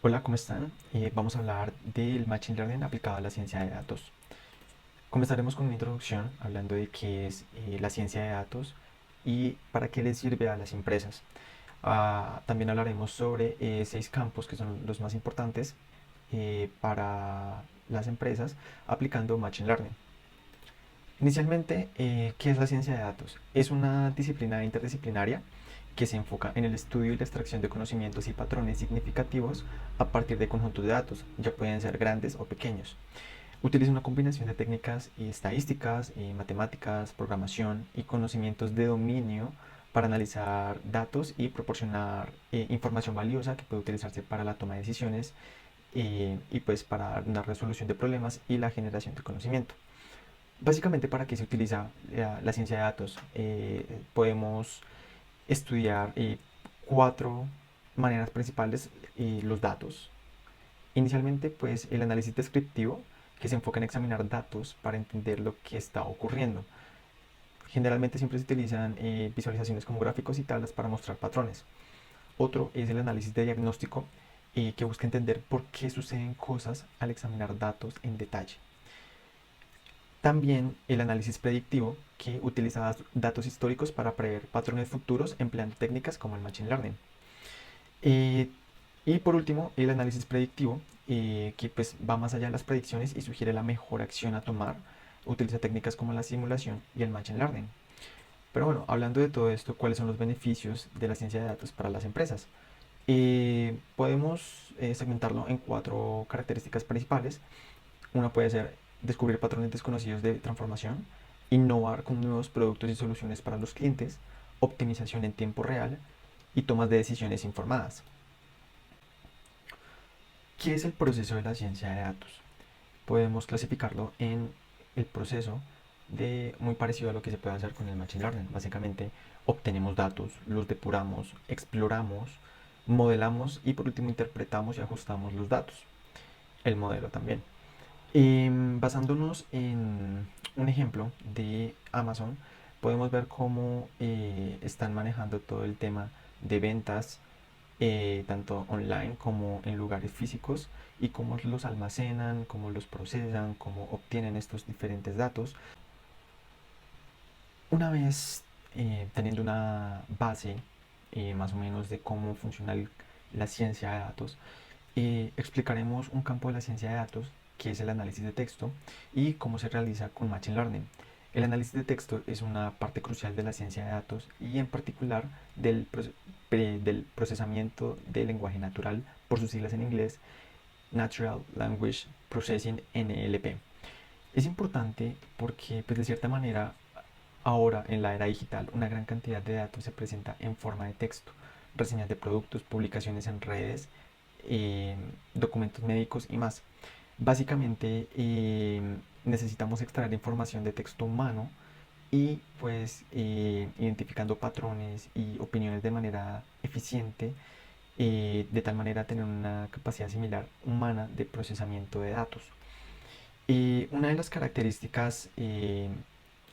Hola, ¿cómo están? Vamos a hablar del Machine Learning aplicado a la ciencia de datos. Comenzaremos con una introducción hablando de qué es la ciencia de datos y para qué le sirve a las empresas. También hablaremos sobre 6 campos que son los más importantes para las empresas aplicando Machine Learning. Inicialmente, ¿qué es la ciencia de datos? Es una disciplina interdisciplinaria que se enfoca en el estudio y la extracción de conocimientos y patrones significativos a partir de conjuntos de datos, ya pueden ser grandes o pequeños. Utiliza una combinación de técnicas y estadísticas, matemáticas, programación y conocimientos de dominio para analizar datos y proporcionar información valiosa que puede utilizarse para la toma de decisiones y pues para una resolución de problemas y la generación de conocimiento. Básicamente, ¿para qué se utiliza la ciencia de datos? Podemos estudiar 4 maneras principales los datos. Inicialmente, pues el análisis descriptivo, que se enfoca en examinar datos para entender lo que está ocurriendo. Generalmente siempre se utilizan visualizaciones como gráficos y tablas para mostrar patrones. Otro es el análisis de diagnóstico, que busca entender por qué suceden cosas al examinar datos en detalle. También el análisis predictivo, que utiliza datos históricos para prever patrones futuros empleando técnicas como el Machine Learning. Eh, y por último, el análisis predictivo, que pues va más allá de las predicciones y sugiere la mejor acción a tomar. Utiliza técnicas como la simulación y el Machine Learning. Pero bueno, hablando de todo esto, ¿cuáles son los beneficios de la ciencia de datos para las empresas? Podemos segmentarlo en 4 características principales. Una puede ser descubrir patrones desconocidos de transformación, innovar con nuevos productos y soluciones para los clientes, optimización en tiempo real y tomas de decisiones informadas. ¿Qué es el proceso de la ciencia de datos? Podemos clasificarlo en el proceso de muy parecido a lo que se puede hacer con el Machine Learning. Básicamente obtenemos datos, los depuramos, exploramos, modelamos y por último interpretamos y ajustamos los datos. El modelo también. Basándonos en un ejemplo de Amazon, podemos ver cómo están manejando todo el tema de ventas, tanto online como en lugares físicos, y cómo los almacenan, cómo los procesan, cómo obtienen estos diferentes datos. Una vez teniendo una base más o menos de cómo funciona la ciencia de datos, explicaremos un campo de la ciencia de datos que es el análisis de texto y cómo se realiza con Machine Learning. El análisis de texto es una parte crucial de la ciencia de datos y en particular del procesamiento del lenguaje natural, por sus siglas en inglés, Natural Language Processing NLP. Es importante porque pues de cierta manera ahora en la era digital una gran cantidad de datos se presenta en forma de texto, reseñas de productos, publicaciones en redes, eh, documentos médicos y más. Básicamente necesitamos extraer información de texto humano y pues identificando patrones y opiniones de manera eficiente, de tal manera tener una capacidad similar humana de procesamiento de datos. Una de las características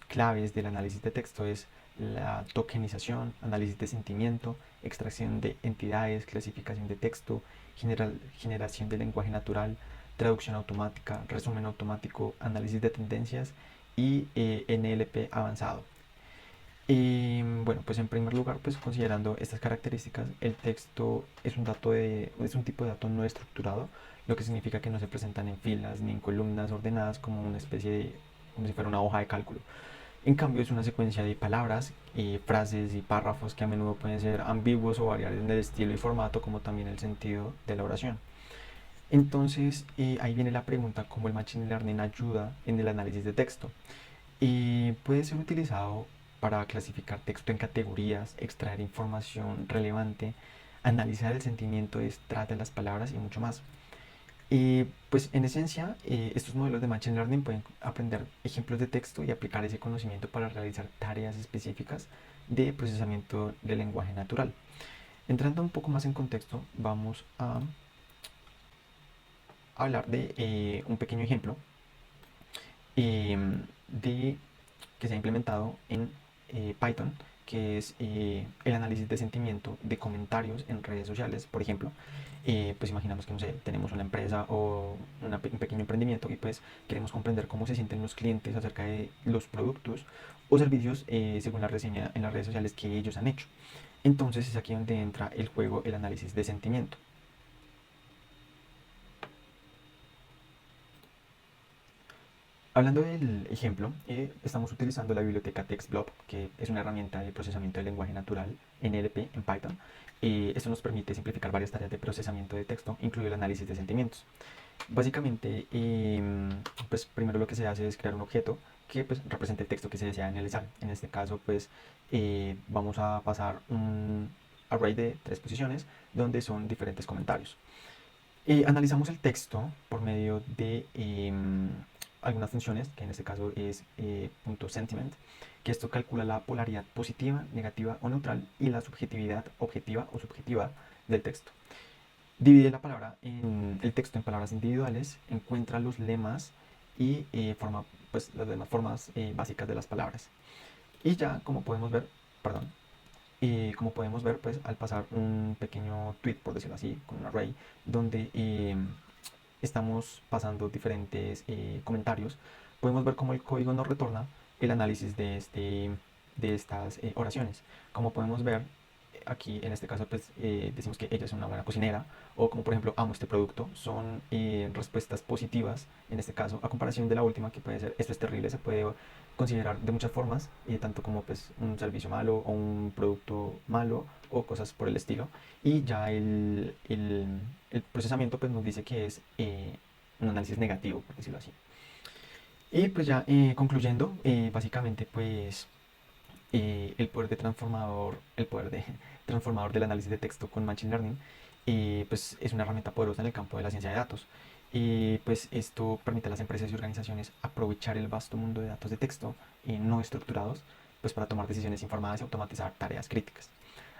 claves del análisis de texto es la tokenización, análisis de sentimiento, extracción de entidades, clasificación de texto, generación de lenguaje natural, traducción automática, resumen automático, análisis de tendencias y NLP avanzado. Bueno, pues en primer lugar, pues considerando estas características, el texto es un tipo de dato no estructurado, lo que significa que no se presentan en filas ni en columnas ordenadas como una especie de, como si fuera una hoja de cálculo. En cambio, es una secuencia de palabras, frases y párrafos que a menudo pueden ser ambiguos o variar en el estilo y formato, como también el sentido de la oración. Entonces, ahí viene la pregunta, ¿cómo el Machine Learning ayuda en el análisis de texto? Puede ser utilizado para clasificar texto en categorías, extraer información relevante, analizar el sentimiento detrás de las palabras y mucho más. Pues en esencia, estos modelos de Machine Learning pueden aprender ejemplos de texto y aplicar ese conocimiento para realizar tareas específicas de procesamiento del lenguaje natural. Entrando un poco más en contexto, vamos a hablar de un pequeño ejemplo de, que se ha implementado en Python, que es el análisis de sentimiento de comentarios en redes sociales. Por ejemplo, pues imaginamos que, no sé, tenemos una empresa o un pequeño emprendimiento y pues queremos comprender cómo se sienten los clientes acerca de los productos o servicios según la reseña en las redes sociales que ellos han hecho. Entonces es aquí donde entra el juego, el análisis de sentimiento. Hablando del ejemplo, estamos utilizando la biblioteca TextBlob, que es una herramienta de procesamiento del lenguaje natural, NLP, en Python. Esto nos permite simplificar varias tareas de procesamiento de texto, incluido el análisis de sentimientos. Básicamente, pues primero lo que se hace es crear un objeto que pues, represente el texto que se desea analizar. En este caso, pues vamos a pasar un array de 3 posiciones donde son diferentes comentarios. Analizamos el texto por medio de algunas funciones, que en este caso es .sentiment, que esto calcula la polaridad positiva, negativa o neutral y la subjetividad objetiva o subjetiva del texto. Divide la palabra en el texto en palabras individuales, encuentra los lemas y forma pues, las demás formas básicas de las palabras. Y ya, como podemos ver, perdón, como podemos ver, pues al pasar un pequeño tweet, por decirlo así, con un array, donde estamos pasando diferentes comentarios, podemos ver cómo el código nos retorna el análisis de estas oraciones. Como podemos ver, aquí en este caso pues decimos que ella es una buena cocinera, o como por ejemplo amo este producto, son respuestas positivas en este caso, a comparación de la última que puede ser esto es terrible. Se puede considerar de muchas formas, tanto como pues un servicio malo o un producto malo o cosas por el estilo. Y ya el procesamiento pues nos dice que es un análisis negativo, por decirlo así. Y pues ya concluyendo, básicamente pues el poder de transformador del análisis de texto con Machine Learning, pues es una herramienta poderosa en el campo de la ciencia de datos. Y pues esto permite a las empresas y organizaciones aprovechar el vasto mundo de datos de texto no estructurados, pues para tomar decisiones informadas y automatizar tareas críticas.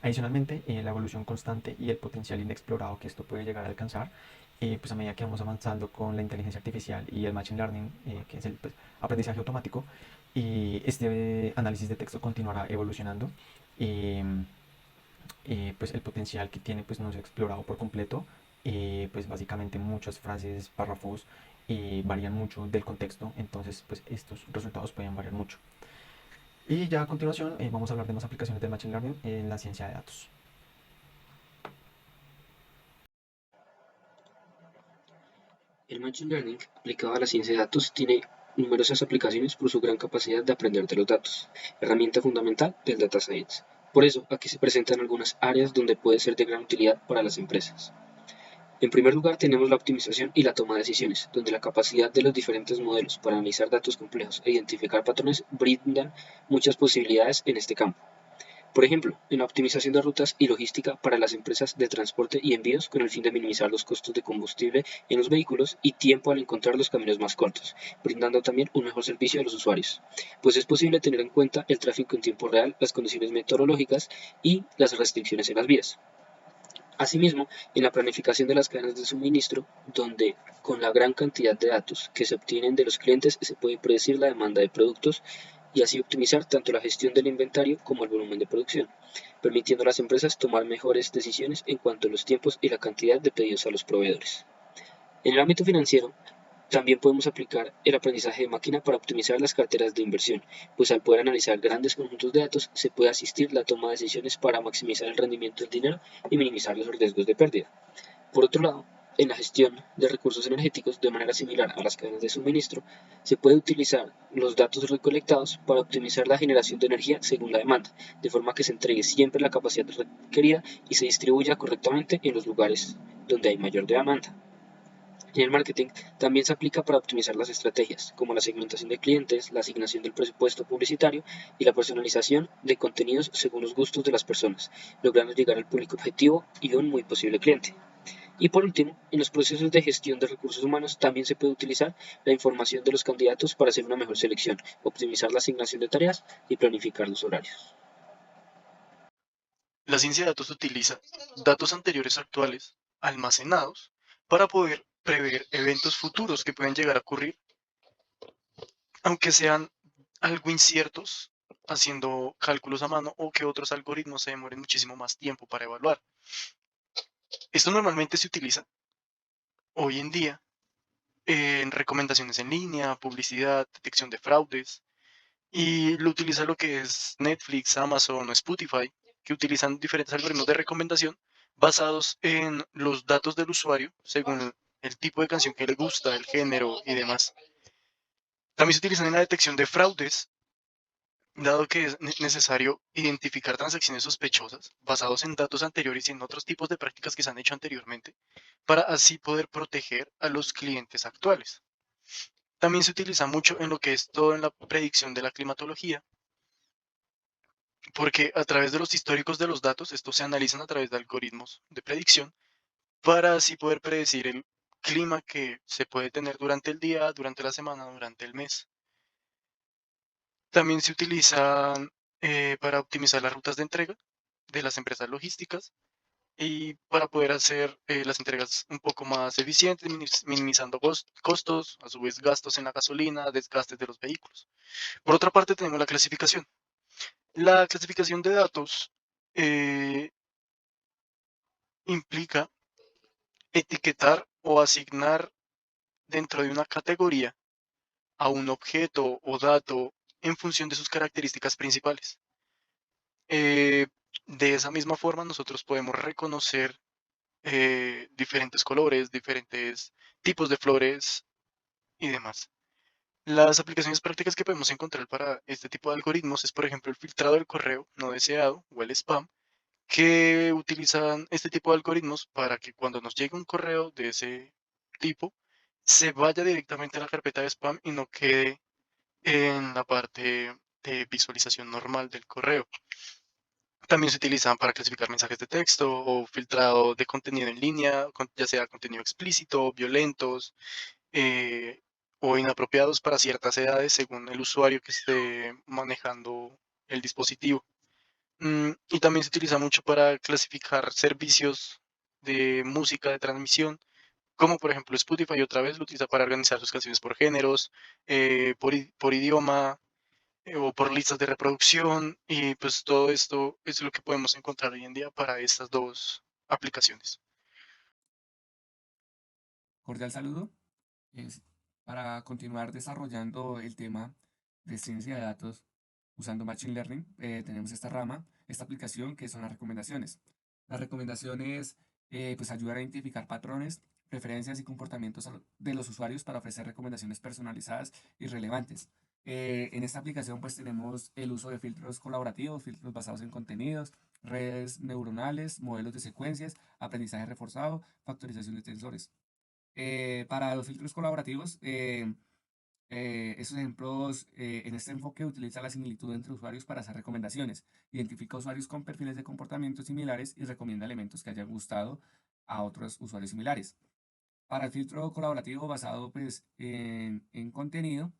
Adicionalmente, la evolución constante y el potencial inexplorado que esto puede llegar a alcanzar, pues a medida que vamos avanzando con la inteligencia artificial y el machine learning, que es el pues, aprendizaje automático, y este análisis de texto continuará evolucionando. eh, pues el potencial que tiene pues no se ha explorado por completo. Pues básicamente muchas frases, párrafos varían mucho del contexto, entonces pues estos resultados pueden variar mucho. Y ya a continuación vamos a hablar de más aplicaciones del Machine Learning en la ciencia de datos. El Machine Learning, aplicado a la ciencia de datos, tiene numerosas aplicaciones por su gran capacidad de aprender de los datos, herramienta fundamental del Data Science. Por eso, aquí se presentan algunas áreas donde puede ser de gran utilidad para las empresas. En primer lugar, tenemos la optimización y la toma de decisiones, donde la capacidad de los diferentes modelos para analizar datos complejos e identificar patrones brindan muchas posibilidades en este campo. Por ejemplo, en la optimización de rutas y logística para las empresas de transporte y envíos con el fin de minimizar los costos de combustible en los vehículos y tiempo al encontrar los caminos más cortos, brindando también un mejor servicio a los usuarios, pues es posible tener en cuenta el tráfico en tiempo real, las condiciones meteorológicas y las restricciones en las vías. Asimismo, en la planificación de las cadenas de suministro, donde con la gran cantidad de datos que se obtienen de los clientes se puede predecir la demanda de productos y así optimizar tanto la gestión del inventario como el volumen de producción, permitiendo a las empresas tomar mejores decisiones en cuanto a los tiempos y la cantidad de pedidos a los proveedores. En el ámbito financiero, también podemos aplicar el aprendizaje de máquina para optimizar las carteras de inversión, pues al poder analizar grandes conjuntos de datos se puede asistir la toma de decisiones para maximizar el rendimiento del dinero y minimizar los riesgos de pérdida. Por otro lado, en la gestión de recursos energéticos, de manera similar a las cadenas de suministro, se puede utilizar los datos recolectados para optimizar la generación de energía según la demanda, de forma que se entregue siempre la capacidad requerida y se distribuya correctamente en los lugares donde hay mayor demanda. En el marketing también se aplica para optimizar las estrategias, como la segmentación de clientes, la asignación del presupuesto publicitario y la personalización de contenidos según los gustos de las personas, logrando llegar al público objetivo y un muy posible cliente. Y por último, en los procesos de gestión de recursos humanos también se puede utilizar la información de los candidatos para hacer una mejor selección, optimizar la asignación de tareas y planificar los horarios. La ciencia de datos utiliza datos anteriores actuales almacenados para poder prever eventos futuros que pueden llegar a ocurrir, aunque sean algo inciertos haciendo cálculos a mano o que otros algoritmos se demoren muchísimo más tiempo para evaluar. Esto normalmente se utiliza hoy en día en recomendaciones en línea, publicidad, detección de fraudes, y lo utiliza lo que es Netflix, Amazon o Spotify, que utilizan diferentes algoritmos de recomendación basados en los datos del usuario según el tipo de canción que le gusta, el género y demás. También se utilizan en la detección de fraudes, dado que es necesario identificar transacciones sospechosas basados en datos anteriores y en otros tipos de prácticas que se han hecho anteriormente, para así poder proteger a los clientes actuales. También se utiliza mucho en lo que es todo en la predicción de la climatología, porque a través de los históricos de los datos, estos se analizan a través de algoritmos de predicción para así poder predecir el clima que se puede tener durante el día, durante la semana, durante el mes. También se utilizan para optimizar las rutas de entrega de las empresas logísticas y para poder hacer las entregas un poco más eficientes, minimizando costos, a su vez gastos en la gasolina, desgastes de los vehículos. Por otra parte, tenemos la clasificación. La clasificación de datos eh, implica etiquetar o asignar dentro de una categoría a un objeto o dato en función de sus características principales. Eh, de esa misma forma, nosotros podemos reconocer diferentes colores, diferentes tipos de flores y demás. Las aplicaciones prácticas que podemos encontrar para este tipo de algoritmos es, por ejemplo, el filtrado del correo no deseado o el spam, que utilizan este tipo de algoritmos para que cuando nos llegue un correo de ese tipo, se vaya directamente a la carpeta de spam y no quede en la parte de visualización normal del correo. También se utilizan para clasificar mensajes de texto o filtrado de contenido en línea, ya sea contenido explícito, violentos eh, o inapropiados para ciertas edades según el usuario que esté manejando el dispositivo. Y también se utiliza mucho para clasificar servicios de música de transmisión, como por ejemplo Spotify otra vez lo utiliza para organizar sus canciones por géneros, por idioma o por listas de reproducción, y pues todo esto es lo que podemos encontrar hoy en día para estas dos aplicaciones. Cordial saludo. Es para continuar desarrollando el tema de ciencia de datos usando Machine Learning, tenemos esta rama, esta aplicación que son las recomendaciones. Las recomendaciones pues ayudan a identificar patrones, preferencias y comportamientos de los usuarios para ofrecer recomendaciones personalizadas y relevantes. En esta aplicación pues tenemos el uso de filtros colaborativos, filtros basados en contenidos, redes neuronales, modelos de secuencias, aprendizaje reforzado, factorización de tensores. Para los filtros colaborativos, esos ejemplos, en este enfoque utiliza la similitud entre usuarios para hacer recomendaciones. Identifica usuarios con perfiles de comportamiento similares y recomienda elementos que hayan gustado a otros usuarios similares. Para el filtro colaborativo basado pues, en contenido,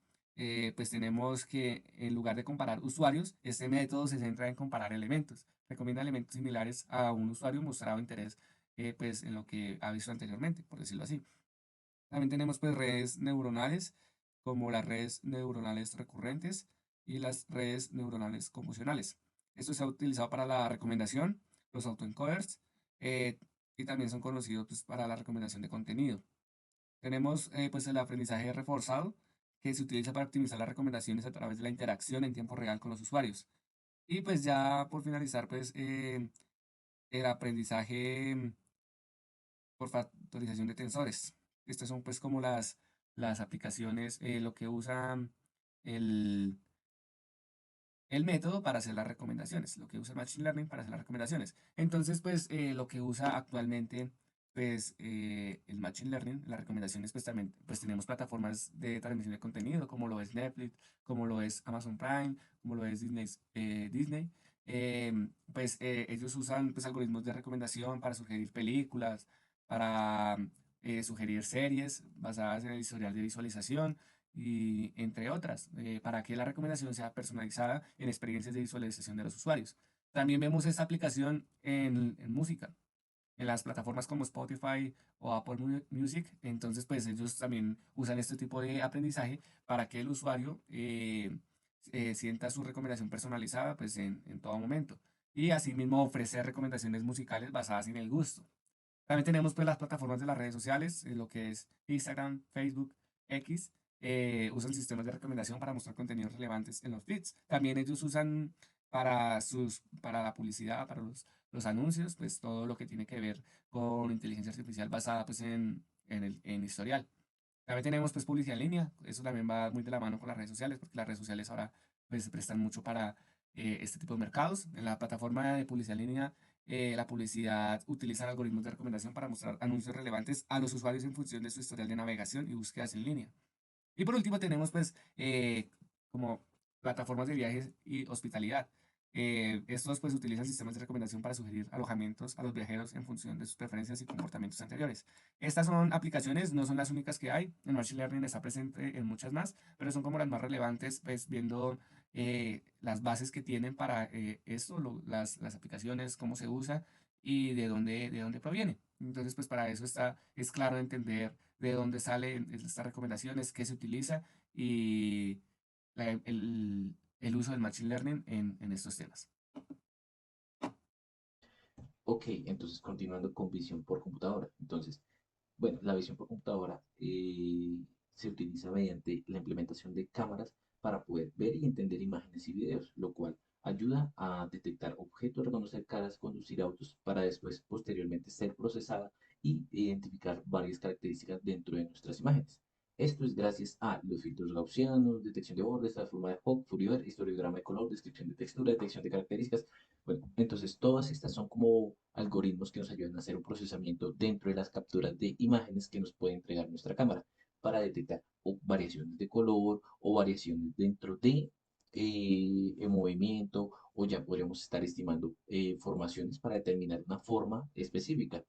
pues tenemos que en lugar de comparar usuarios, este método se centra en comparar elementos. Recomienda elementos similares a un usuario mostrado interés pues, en lo que ha visto anteriormente, por decirlo así. También tenemos pues redes neuronales, como las redes neuronales recurrentes y las redes neuronales convolucionales. Esto se ha utilizado para la recomendación, los autoencoders, eh, y también son conocidos pues, para la recomendación de contenido. Tenemos pues el aprendizaje reforzado, que se utiliza para optimizar las recomendaciones a través de la interacción en tiempo real con los usuarios. Y pues ya por finalizar, pues el aprendizaje por factorización de tensores. Estas son pues como las aplicaciones, lo que usan el, el método para hacer las recomendaciones, lo que usa el Machine Learning para hacer las recomendaciones. Entonces, pues lo que usa actualmente pues el Machine Learning, las recomendaciones pues también pues tenemos plataformas de transmisión de contenido como lo es Netflix, como lo es Amazon Prime, como lo es Disney. Pues ellos usan pues algoritmos de recomendación para sugerir películas, para sugerir series basadas en el historial de visualización y entre otras, para que la recomendación sea personalizada en experiencias de visualización de los usuarios. También vemos esta aplicación en música, en las plataformas como Spotify o Apple Music. Entonces, pues ellos también usan este tipo de aprendizaje para que el usuario sienta su recomendación personalizada pues en todo momento. Y asimismo ofrecer recomendaciones musicales basadas en el gusto. También tenemos pues las plataformas de las redes sociales, lo que es Instagram, Facebook, X, usan sistemas de recomendación para mostrar contenidos relevantes en los feeds. También ellos usan para la publicidad, para los anuncios, pues todo lo que tiene que ver con inteligencia artificial basada pues en historial. También tenemos pues publicidad en línea, eso también va muy de la mano con las redes sociales, porque las redes sociales ahora pues se prestan mucho para este tipo de mercados. En la plataforma de publicidad en línea, la publicidad utiliza algoritmos de recomendación para mostrar anuncios relevantes a los usuarios en función de su historial de navegación y búsquedas en línea. Y por último tenemos pues como plataformas de viajes y hospitalidad. Estos pues utilizan sistemas de recomendación para sugerir alojamientos a los viajeros en función de sus preferencias y comportamientos anteriores. Estas son aplicaciones, no son las únicas que hay. El Machine Learning está presente en muchas más, pero son como las más relevantes, pues viendo las bases que tienen para esto, las aplicaciones, cómo se usa y de dónde proviene. Entonces, pues para eso es claro entender de dónde salen estas recomendaciones, qué se utiliza y el uso del Machine Learning en estos temas. Ok, entonces continuando con visión por computadora. Entonces, bueno, la visión por computadora se utiliza mediante la implementación de cámaras para poder ver y entender imágenes y videos, lo cual ayuda a detectar objetos, reconocer caras, conducir autos para después, posteriormente, ser procesada y identificar varias características dentro de nuestras imágenes. Esto es gracias a los filtros gaussianos, detección de bordes, transforma de Hawk, Fourier, histograma de color, descripción de textura, detección de características. Bueno, entonces todas estas son como algoritmos que nos ayudan a hacer un procesamiento dentro de las capturas de imágenes que nos puede entregar nuestra cámara para detectar variaciones de color o variaciones dentro de el movimiento, o ya podríamos estar estimando formaciones para determinar una forma específica.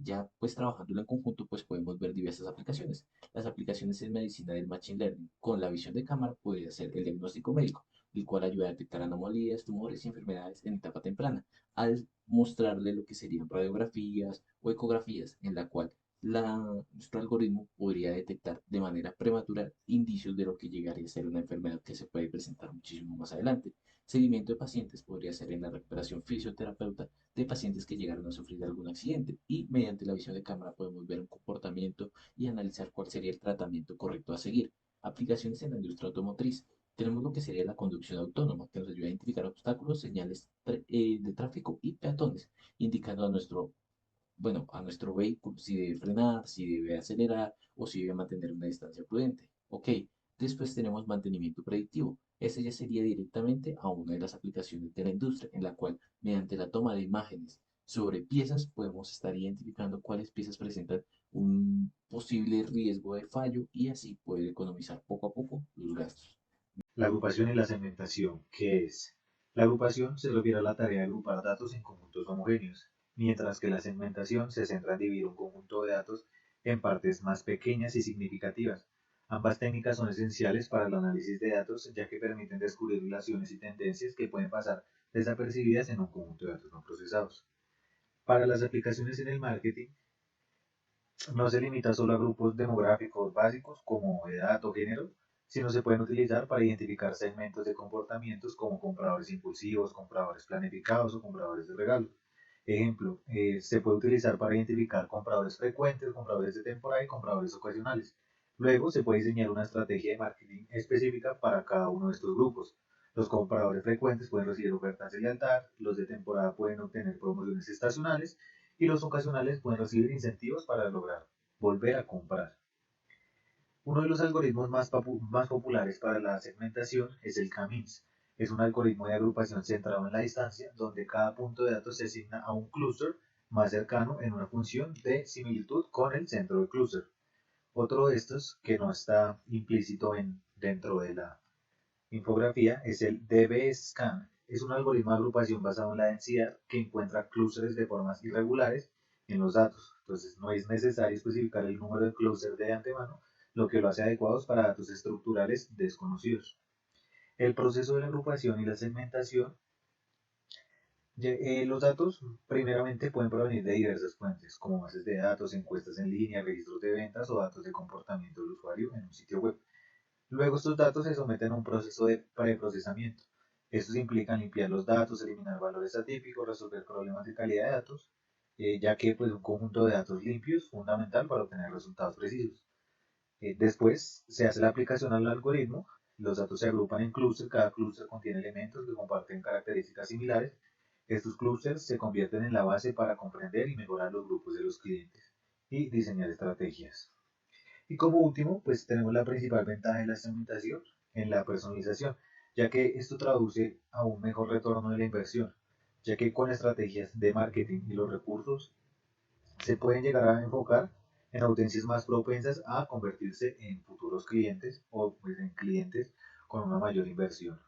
Ya pues trabajándolo en conjunto pues podemos ver diversas aplicaciones. Las aplicaciones en medicina del Machine Learning con la visión de cámara puede ser el diagnóstico médico, el cual ayuda a detectar anomalías, tumores y enfermedades en etapa temprana, al mostrarle lo que serían radiografías o ecografías, en la cual nuestro algoritmo podría detectar de manera prematura indicios de lo que llegaría a ser una enfermedad que se puede presentar muchísimo más adelante. Seguimiento de pacientes podría ser en la recuperación fisioterapeuta de pacientes que llegaron a sufrir algún accidente, y mediante la visión de cámara podemos ver un comportamiento y analizar cuál sería el tratamiento correcto a seguir. Aplicaciones en la industria automotriz. Tenemos lo que sería la conducción autónoma, que nos ayuda a identificar obstáculos, señales de tráfico y peatones, indicando a nuestro vehículo si debe frenar, si debe acelerar o si debe mantener una distancia prudente. Ok, después tenemos mantenimiento predictivo. Ese ya sería directamente a una de las aplicaciones de la industria, en la cual, mediante la toma de imágenes sobre piezas, podemos estar identificando cuáles piezas presentan un posible riesgo de fallo y así poder economizar poco a poco los gastos. La agrupación y la segmentación, ¿qué es? La agrupación se refiere a la tarea de agrupar datos en conjuntos homogéneos, mientras que la segmentación se centra en dividir un conjunto de datos en partes más pequeñas y significativas. Ambas técnicas son esenciales para el análisis de datos, ya que permiten descubrir relaciones y tendencias que pueden pasar desapercibidas en un conjunto de datos no procesados. Para las aplicaciones en el marketing, no se limita solo a grupos demográficos básicos como edad o género, sino se pueden utilizar para identificar segmentos de comportamientos como compradores impulsivos, compradores planificados o compradores de regalo. Ejemplo, se puede utilizar para identificar compradores frecuentes, compradores de temporada y compradores ocasionales. Luego se puede diseñar una estrategia de marketing específica para cada uno de estos grupos. Los compradores frecuentes pueden recibir ofertas de lealtad, los de temporada pueden obtener promociones estacionales y los ocasionales pueden recibir incentivos para lograr volver a comprar. Uno de los algoritmos más populares para la segmentación es el K-means. Es un algoritmo de agrupación centrado en la distancia, donde cada punto de datos se asigna a un clúster más cercano en una función de similitud con el centro del clúster. Otro de estos, que no está implícito dentro de la infografía, es el DB-Scan. Es un algoritmo de agrupación basado en la densidad que encuentra clústeres de formas irregulares en los datos. Entonces no es necesario especificar el número de clústeres de antemano, lo que lo hace adecuados para datos estructurales desconocidos. El proceso de la agrupación y la segmentación. Los datos primeramente pueden provenir de diversas fuentes, como bases de datos, encuestas en línea, registros de ventas o datos de comportamiento del usuario en un sitio web. Luego estos datos se someten a un proceso de preprocesamiento. Estos implican limpiar los datos, eliminar valores atípicos, resolver problemas de calidad de datos, ya que pues, un conjunto de datos limpios es fundamental para obtener resultados precisos. Después se hace la aplicación al algoritmo, los datos se agrupan en clústeres, cada clúster contiene elementos que comparten características similares. Estos clústeres se convierten en la base para comprender y mejorar los grupos de los clientes y diseñar estrategias. Y como último, pues tenemos la principal ventaja de la segmentación en la personalización, ya que esto traduce a un mejor retorno de la inversión, ya que con estrategias de marketing y los recursos se pueden llegar a enfocar en audiencias más propensas a convertirse en futuros clientes o pues, en clientes con una mayor inversión.